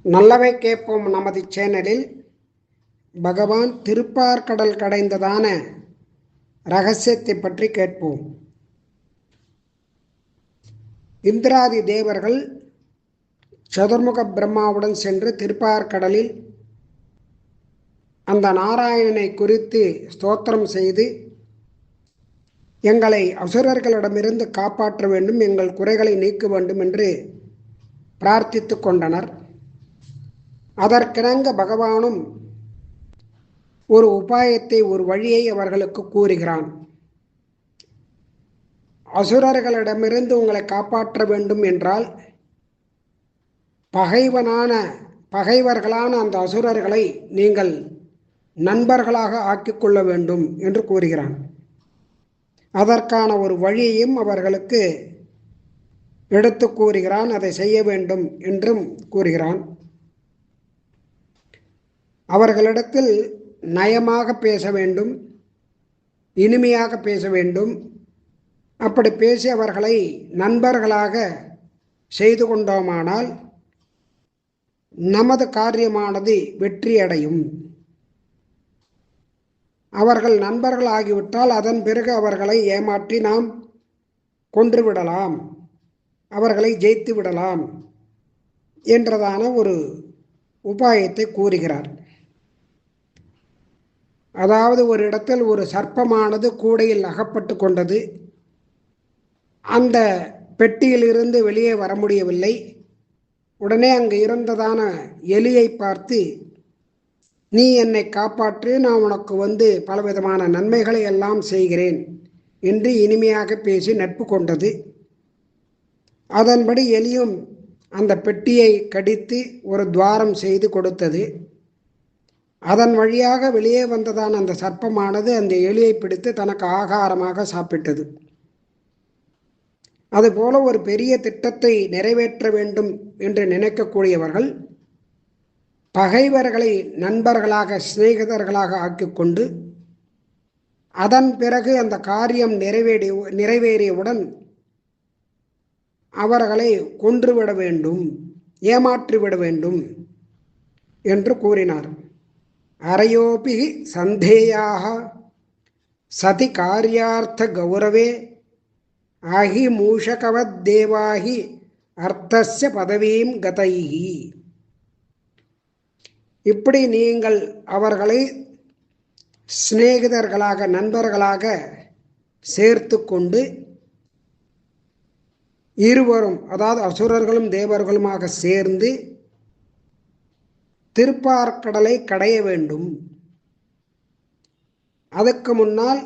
நல்லவை கேட்போம் நமது சேனலில் பகவான் திருப்பார்கடல் கடைந்ததான ரகசியத்தை பற்றி கேட்போம். இந்திராதி தேவர்கள் சதுர்முக பிரம்மாவுடன் சென்று திருப்பார்கடலில் அந்த நாராயணனை குறித்து ஸ்தோத்திரம் செய்து, எங்களை அசுரர்களிடமிருந்து காப்பாற்ற வேண்டும், எங்கள் குறைகளை நீக்க வேண்டும் என்று பிரார்த்தித்து கொண்டனர். அதற்கிணங்க பகவானும் ஒரு உபாயத்தை, ஒரு வழியை அவர்களுக்கு கூறுகிறான். அசுரர்களிடமிருந்து உங்களை காப்பாற்ற வேண்டும் என்றால் பகைவர்களான அந்த அசுரர்களை நீங்கள் நண்பர்களாக ஆக்கிக்கொள்ள வேண்டும் என்று கூறுகிறான். அதற்கான ஒரு வழியையும் அவர்களுக்கு எடுத்து கூறுகிறான். அதை செய்ய வேண்டும் என்றும் கூறுகிறான். அவர்களிடத்தில் நயமாக பேச வேண்டும், இனிமையாக பேச வேண்டும். அப்படி பேசி அவர்களை நண்பர்களாக செய்து கொண்டோமானால் நமது காரியமானது வெற்றியடையும். அவர்கள் நண்பர்கள் ஆகிவிட்டால் அதன் பிறகு அவர்களை ஏமாற்றி நாம் கொன்றுவிடலாம், அவர்களை ஜெயித்து விடலாம் என்றதான ஒரு உபாயத்தை கூறுகிறார். அதாவது, ஒரு இடத்தில் ஒரு சர்ப்பமானது கூடையில் அகப்பட்டு கொண்டது. அந்த பெட்டியிலிருந்து வெளியே வர முடியவில்லை. உடனே அங்கு இருந்ததான எலியை பார்த்து, நீ என்னை காப்பாற்று, நான் உனக்கு பலவிதமான நன்மைகளை எல்லாம் செய்கிறேன் என்று இனிமையாக பேசி நட்பு கொண்டது. அதன்படி எலியும் அந்த பெட்டியை கடித்து ஒரு துவாரம் செய்து கொடுத்தது. அதன் வழியாக வெளியே வந்ததான அந்த சர்ப்பமானது அந்த எலியை பிடித்து தனக்கு ஆகாரமாக சாப்பிட்டது. அதுபோல ஒரு பெரிய திட்டத்தை நிறைவேற்ற வேண்டும் என்று நினைக்கக்கூடியவர்கள் பகைவர்களை நண்பர்களாக, சிநேகிதர்களாக ஆக்கிக்கொண்டு அதன் பிறகு அந்த காரியம் நிறைவேறியவுடன் அவர்களை கொன்றுவிட வேண்டும், ஏமாற்றிவிட வேண்டும் என்று கூறினார். அரையோபி சந்தேயாக சதி காரியார்த்த கௌரவே ஆகி மூஷகவத் தேவாகி அர்த்தஸ்ய பதவீம் கதைஹி. இப்படி நீங்கள் அவர்களை சிநேகிதர்களாக, நண்பர்களாக சேர்த்து கொண்டு இருவரும், அதாவது அசுரர்களும் தேவர்களுமாக சேர்ந்து திருப்பார்கடலை கடைய வேண்டும். அதுக்கு முன்னால்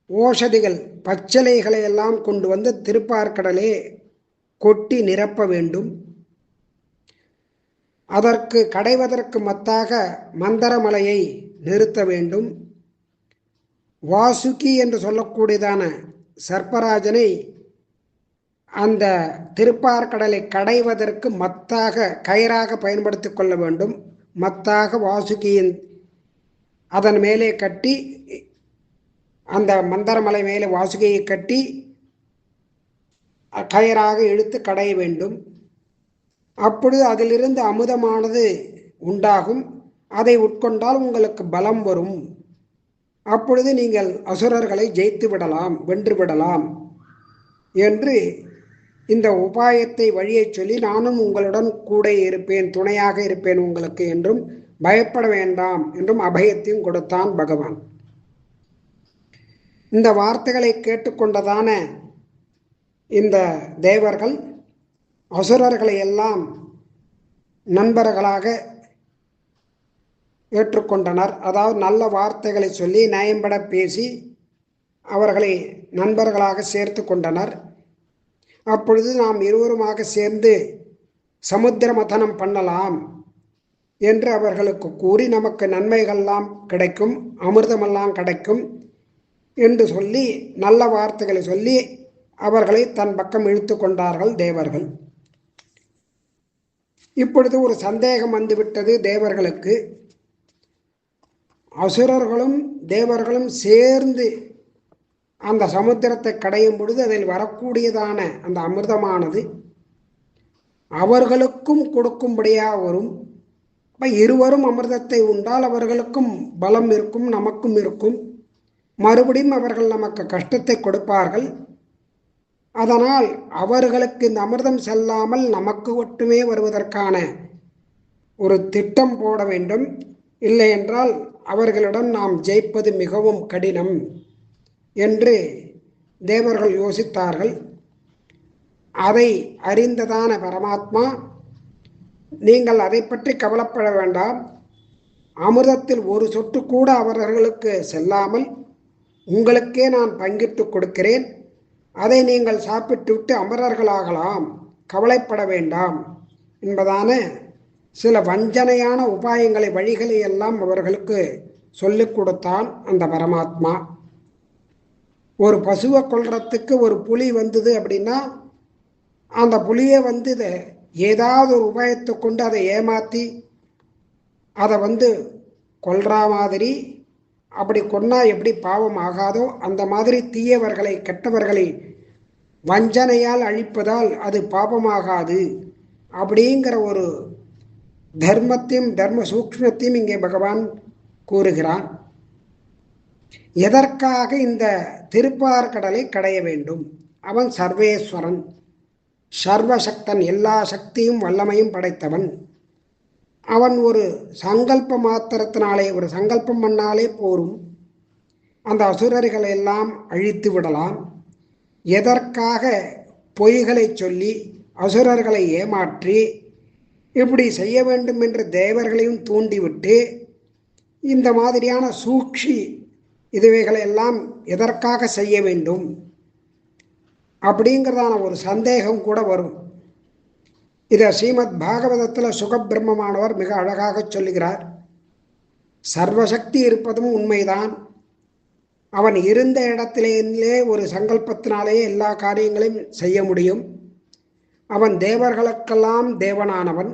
ஓஷதிகள், பச்சிலைகளை எல்லாம் கொண்டு வந்து திருப்பார்கடலே கொட்டி நிரப்ப வேண்டும். அதற்கு கடைவதற்கு மத்தாக மந்தரமலையை நிறுத்த வேண்டும். வாசுகி என்று சொல்லக்கூடியதான சர்ப்பராஜனை அந்த திருப்பார்கடலை கடைவதற்கு மத்தாக, கயிறாக பயன்படுத்தி கொள்ள வேண்டும். மத்தாக வாசுகியின் அதன் மேலே கட்டி, அந்த மந்தரமலை மேலே வாசுகியை கட்டி கயிறாக இழுத்து கடைய வேண்டும். அப்பொழுது அதிலிருந்து அமுதமானது உண்டாகும். அதை உட்கொண்டால் உங்களுக்கு பலம் வரும். அப்பொழுது நீங்கள் அசுரர்களை ஜெயித்து விடலாம், வென்று விடலாம் என்று இந்த உபாயத்தை, வழியை சொல்லி, நானும் உங்களுடன் கூட இருப்பேன், துணையாக இருப்பேன் உங்களுக்கு என்றும், பயப்பட வேண்டாம் என்றும் அபயத்தையும் கொடுத்தான் பகவான். இந்த வார்த்தைகளை கேட்டுக்கொண்டதான இந்த தேவர்கள் அசுரர்களை எல்லாம் நண்பர்களாக ஏற்றுக்கொண்டனர். அதாவது நல்ல வார்த்தைகளை சொல்லி நயம்பட பேசி அவர்களை நண்பர்களாக சேர்த்து கொண்டனர். அப்பொழுது நாம் இருவருமாக சேர்ந்து சமுத்திர மதனம் பண்ணலாம் என்று அவர்களுக்கு கூறி, நமக்கு நன்மைகள்லாம் கிடைக்கும், அமிர்தமெல்லாம் கிடைக்கும் என்று சொல்லி நல்ல வார்த்தைகளை சொல்லி அவர்களை தன் பக்கம் இழுத்து கொண்டார்கள் தேவர்கள். இப்பொழுது ஒரு சந்தேகம் வந்துவிட்டது தேவர்களுக்கு. அசுரர்களும் தேவர்களும் சேர்ந்து அந்த சமுத்திரத்தை கடையும் பொழுது அதில் வரக்கூடியதான அந்த அமிர்தமானது அவர்களுக்கும் கொடுக்கும்படியாக வரும். அப்போ இருவரும் அமிர்தத்தை உண்டால் அவர்களுக்கும் பலம் இருக்கும், நமக்கும் இருக்கும். மறுபடியும் அவர்கள் நமக்கு கஷ்டத்தை கொடுப்பார்கள். அதனால் அவர்களுக்கு இந்த அமிர்தம் செல்லாமல் நமக்கு மட்டுமே வருவதற்கான ஒரு திட்டம் போட வேண்டும். இல்லை என்றால் அவர்களிடம் நாம் ஜெயிப்பது மிகவும் கடினம் என்று தேவர்கள் யோசித்தார்கள். அதை அறிந்ததான பரமாத்மா, நீங்கள் அதை பற்றி கவலைப்பட வேண்டாம், அமிர்தத்தில் ஒரு சொட்டு கூட அவர்களுக்கு செல்லாமல் உங்களுக்கே நான் பங்கிட்டு கொடுக்கிறேன், அதை நீங்கள் சாப்பிட்டுவிட்டு அமரர்களாகலாம், கவலைப்பட வேண்டாம் என்பதான சில வஞ்சனையான உபாயங்களை, வழிகளை எல்லாம் அவர்களுக்கு சொல்லிக் கொடுத்தான் அந்த பரமாத்மா. ஒரு பசுவை கொல்றதுக்கு ஒரு புலி வந்தது அப்படின்னா அந்த புலியை ஏதாவது ஒரு உபாயத்தை கொண்டு அதை ஏமாற்றி அதை கொல்றா மாதிரி, அப்படி கொன்னா எப்படி பாவம் ஆகாதோ அந்த மாதிரி தீயவர்களை, கெட்டவர்களை வஞ்சனையால் அழிப்பதால் அது பாபமாகாது அப்படிங்கிற ஒரு தர்மத்தையும் தர்ம சூக்ஷ்மத்தையும் இங்கே பகவான் கூறுகிறான். எதற்காக இந்த திருப்பார்கடலை கடைய வேண்டும்? அவன் சர்வேஸ்வரன், சர்வசக்தன், எல்லா சக்தியும் வல்லமையும் படைத்தவன். அவன் ஒரு சங்கல்ப மாத்திரத்தினாலே, ஒரு சங்கல்பம் பண்ணாலே போரும், அந்த அசுரர்களை எல்லாம் அழித்து விடலாம். எதற்காக பொய்களை சொல்லி அசுரர்களை ஏமாற்றி இப்படி செய்ய வேண்டும் என்று தேவர்களையும் தூண்டிவிட்டு இந்த மாதிரியான சூழ்ச்சி இதுவைகளை எல்லாம் எதற்காக செய்ய வேண்டும் அப்படிங்கிறதான ஒரு சந்தேகம் கூட வரும். இதை ஸ்ரீமத் பாகவதத்தில் சுகபிரம்மமானவர் மிக அழகாக சொல்லுகிறார். சர்வசக்தி இருப்பதும் உண்மைதான். அவன் இருந்த இடத்திலே ஒரு சங்கல்பத்தினாலேயே எல்லா காரியங்களையும் செய்ய முடியும். அவன் தேவர்களுக்கெல்லாம் தேவனானவன்.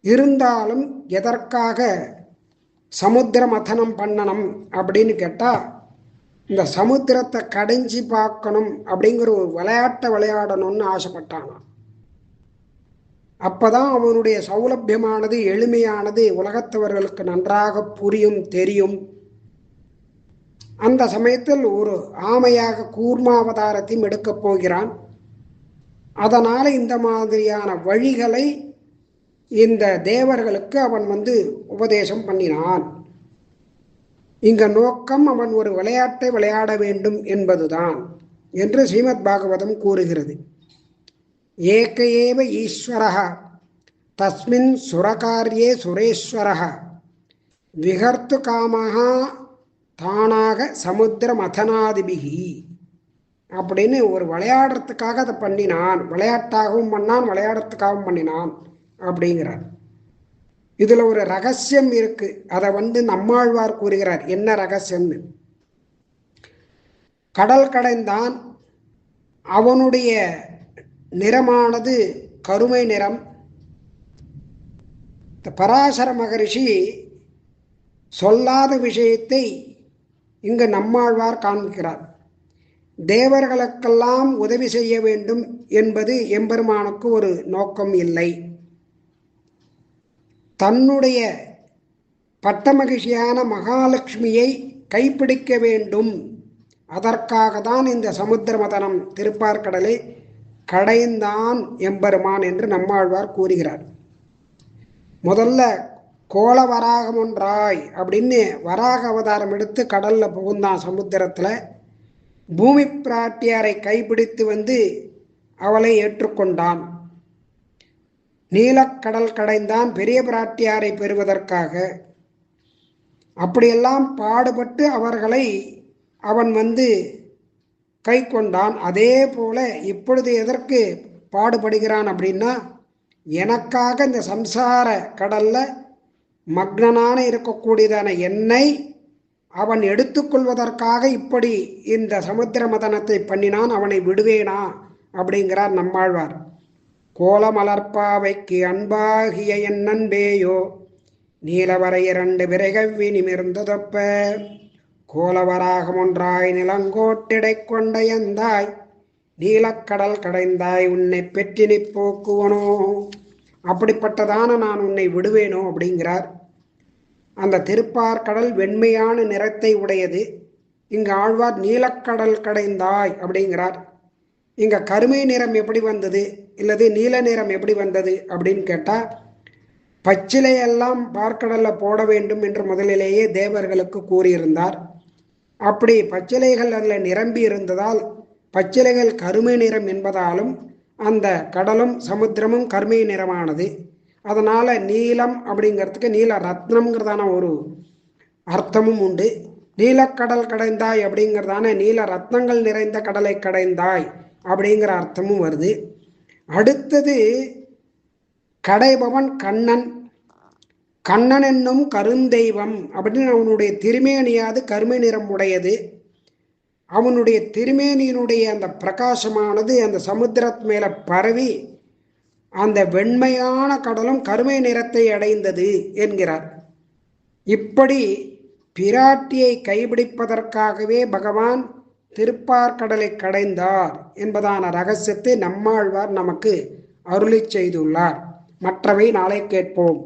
இருந்தாலும் எதற்காக சமுத்திர மதனம் பண்ணணும் அப்படின்னு கேட்டால், இந்த சமுத்திரத்தை கடைஞ்சி பார்க்கணும் அப்படிங்கிற ஒரு விளையாட்டை விளையாடணும்னு ஆசைப்பட்டானான். அப்பதான் அவனுடைய சௌலபியமானது, எளிமையானது உலகத்தவர்களுக்கு நன்றாக புரியும், தெரியும். அந்த சமயத்தில் ஒரு ஆமையாக கூர்மாவதாரத்தையும் எடுக்கப் போகிறான். அதனால இந்த மாதிரியான வழிகளை இந்த தேவர்களுக்கு அவன் உபதேசம் பண்ணினான். இங்க நோக்கம் அவன் ஒரு விளையாட்டை விளையாட வேண்டும் என்பதுதான் என்று ஸ்ரீமத் பாகவதம் கூறுகிறது. ஏக ஏவ ஈஸ்வரஹ தஸ்மின் சுரகாரியே சுரேஸ்வரஹ விகர்த்து காமஹா தானாக சமுத்திர மதனாதிபிகி அப்படின்னு ஒரு விளையாடுறதுக்காக அதை பண்ணினான். விளையாட்டாகவும் பண்ணான், விளையாடுறதுக்காகவும் பண்ணினான் அப்படிங்கிறார். இதுல ஒரு ரகசியம் இருக்கு. அதை நம்மாழ்வார் கூறுகிறார். என்ன ரகசியம்னு? கடல் கடைந்தான். அவனுடைய நிறமானது கருமை நிறம். பராசர மகரிஷி சொல்லாத விஷயத்தை இங்கு நம்மாழ்வார் காண்கிறார். தேவர்களுக்கெல்லாம் உதவி செய்ய வேண்டும் என்பது எம்பெருமானுக்கு ஒரு நோக்கம் இல்லை. தன்னுடைய பட்டமகிழ்ச்சியான மகாலட்சுமியை கைப்பிடிக்க வேண்டும், அதற்காக தான் இந்த சமுத்திர மதனம் திருப்பார்கடலை கடைந்தான் எம்பெருமான் என்று நம்மாழ்வார் கூறுகிறார். முதல்ல கோல வராகம் ஒன்றாய் அப்படின்னு வராக அவதாரம் எடுத்து கடல்ல புகுந்தான். சமுத்திரத்தில் பூமி பிராட்டியாரை கைப்பிடித்து அவளை ஏற்றுக்கொண்டான். நீலக்கடல் கடைந்தான் பெரிய பிராட்டியாரை பெறுவதற்காக. அப்படியெல்லாம் பாடுபட்டு அவர்களை அவன் கை கொண்டான். அதே போல இப்பொழுது எதற்கு பாடுபடுகிறான் அப்படின்னா, எனக்காக இந்த சம்சார கடல்ல மக்னனான இருக்கக்கூடியதான என்னை அவன் எடுத்துக்கொள்வதற்காக இப்படி இந்த சமுத்திர மதனத்தை பண்ணினான். அவனை விடுவேனா அப்படிங்கிறார் நம்மாழ்வார். கோலமலர்பாவைக்கு அன்பாகிய என் நண்பேயோ நீலவரை 2 விரைகவ்வி நிமிர்ந்ததொப்ப கோலவராகம் ஒன்றாய் நிலங்கோட்டிடை கொண்ட எந்தாய் நீலக்கடல் கடைந்தாய் உன்னை பெற்றினி போக்குவனோ, அப்படிப்பட்டதான நான் உன்னை விடுவேனோ அப்படிங்கிறார். அந்த திருப்பார்கடல் வெண்மையான நிறத்தை உடையது. இங்கு ஆழ்வார் நீலக்கடல் கடைந்தாய் அப்படிங்கிறார். இங்க கருமை நிறம் எப்படி வந்தது இல்லது நீல நிறம் எப்படி வந்தது அப்படின்னு கேட்டால், பச்சிலையெல்லாம் பார்க்கடல்ல போட வேண்டும் என்று முதலிலேயே தேவர்களுக்கு கூறியிருந்தார். அப்படி பச்சிலைகள் அதில் நிரம்பி இருந்ததால் பச்சிலைகள் கருமை நிறம் என்பதாலும் அந்த கடலும் சமுத்திரமும் கருமை நிறமானது. அதனால் நீலம் அப்படிங்கிறதுக்கு நீல ரத்னம்ங்கிறதான ஒரு அர்த்தமும் உண்டு. நீலக்கடல் கடைந்தாய் அப்படிங்கிறதான நீல ரத்னங்கள் நிறைந்த கடலை கடைந்தாய் அப்படிங்கிற அர்த்தமும் வருது. அடுத்தது கடைபவன் கண்ணன். கண்ணன் என்னும் கருந்தெய்வம் அப்படின்னு அவனுடைய திருமேனியாது கருமை நிறம் உடையது. அவனுடைய திருமேனியினுடைய அந்த பிரகாசமானது அந்த சமுத்திரத்து மேல பரவி அந்த வெண்மையான கடலும் கருமை நிறத்தை அடைந்தது என்கிறார். இப்படி பிராட்டியை கைபிடிப்பதற்காகவே பகவான் திருப்பார்கடலை கடைந்தார் என்பதான ரகசியத்தை நம்மாழ்வார் நமக்கு அருளி செய்துள்ளார். மற்றவை நாளை கேட்போம்.